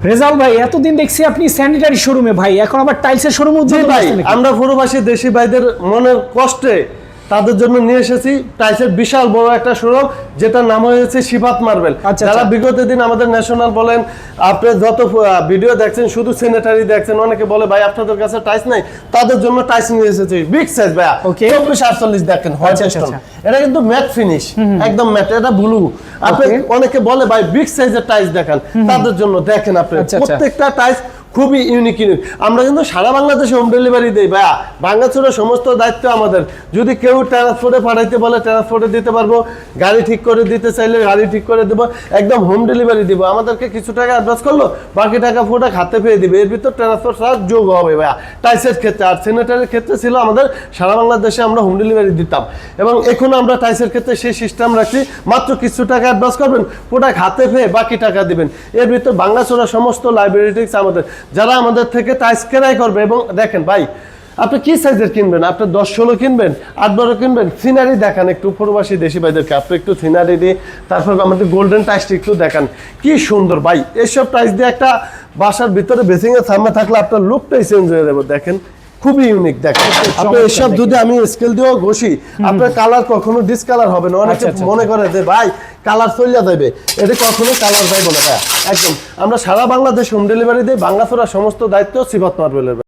রেজাল ভাই এতদিন দেখছি আপনি স্যানিটারি শোরুমে ভাই, এখন আবার টাইলসের শোরুম উদ্বোধন ভাই করছেন নাকি? আমরা প্রবাসী দেশি ভাইদের মনের কষ্টে তাদের জন্য নিয়ে এসেছি টাইলসের বিশাল বড় একটা শোরুম, যেটার নাম হয়েছে সিফাত মার্বেল। আচ্ছা, যারা আচ্ছা। বিগত দিন আমাদের ন্যাশনাল বলেন, আপনি যত ভিডিও দেখছেন শুধু স্যানিটারি দেখছেন, অনেকে বলে ভাই আপনাদের কাছে টাইলস নাই, তাদের জন্য টাইলস নিয়ে এসেছি বিগ সাইজ ভাইয়া। Okay. 24-48 দেখেন হোয়াইট আচ্ছা, আচ্ছা, স্টোন, এটা কিন্তু ম্যাট ফিনিশ, একদম ম্যাট, এটা ব্লু। আপনি Okay. অনেকে বলে ভাই বিগ সাইজের টাইলস দেখান, তাদের জন্য দেখেন আপনি আচ্ছা, আচ্ছা। প্রত্যেকটা টাইলস খুবই ইউনিক। আমরা কিন্তু সারা বাংলাদেশে হোম ডেলিভারি দেই ভাইয়া, ভাঙাচোরা সমস্ত দায়িত্ব আমাদের। যদি কেউ ট্রান্সপোর্টে পাঠাইতে বলে ট্রান্সপোর্টে দিতে পারবো, গাড়ি ঠিক করে দিতে চাইলে গাড়ি ঠিক করে দেবো, একদম হোম ডেলিভারি দিব। আমাদেরকে কিছু টাকা অ্যাডভান্স করলো, বাকি টাকা পুরোটা হাতে পেয়ে দিবে, এর ভিতর ট্রান্সপোর্ট চার্জ যোগ হবে ভাইয়া। টাইলসের ক্ষেত্রে আর স্যানিটারির ক্ষেত্রে ছিল আমাদের সারা বাংলাদেশে আমরা হোম ডেলিভারি দিতাম, এবং এখন আমরা টাইলসের ক্ষেত্রে সেই সিস্টেম রাখছি, মাত্র কিছু টাকা অ্যাডভান্স করবেন, প্রোডাক্ট হাতে পেয়ে বাকি টাকা দিবেন। এর ভিতর ভাঙাচোরা সমস্ত লাইব্রেরিটিক্স আমাদের, যারা আমাদের থেকে টাইলস কেনাই করবে। এবং দেখেন ভাই, আপনি কি সাইজের কিনবেন? আপনি 10-16 কিনবেন, 8-12 কিনবেন? সিনারি দেখান একটু প্রবাসী দেশি ভাইদেরকে, আপনি একটু সিনারি দিয়ে তারপর আমাদের গোল্ডেন টাইলসটা একটু দেখান, কি সুন্দর ভাই। এইসব টাইলস দিয়ে একটা বাসার ভিতরে বেসিং এর সামনে থাকলে আপনার লুকটাই চেঞ্জ হয়ে যাবে। দেখেন খুবই ইউনিক। দেখেন আপনি এসব যদি আমি স্কেল দিয়েও ঘষি, আপনার কালার কখনো ডিসকালার হবে না। অনেকে মনে করে যে ভাই কালার চলে যাবে, এটা কখনো কালার যাইব না। একদম আমরা সারা বাংলাদেশ হোম ডেলিভারি দিই, ভাঙাচোরা সমস্ত দায়িত্ব সিফাত মার্বেলের।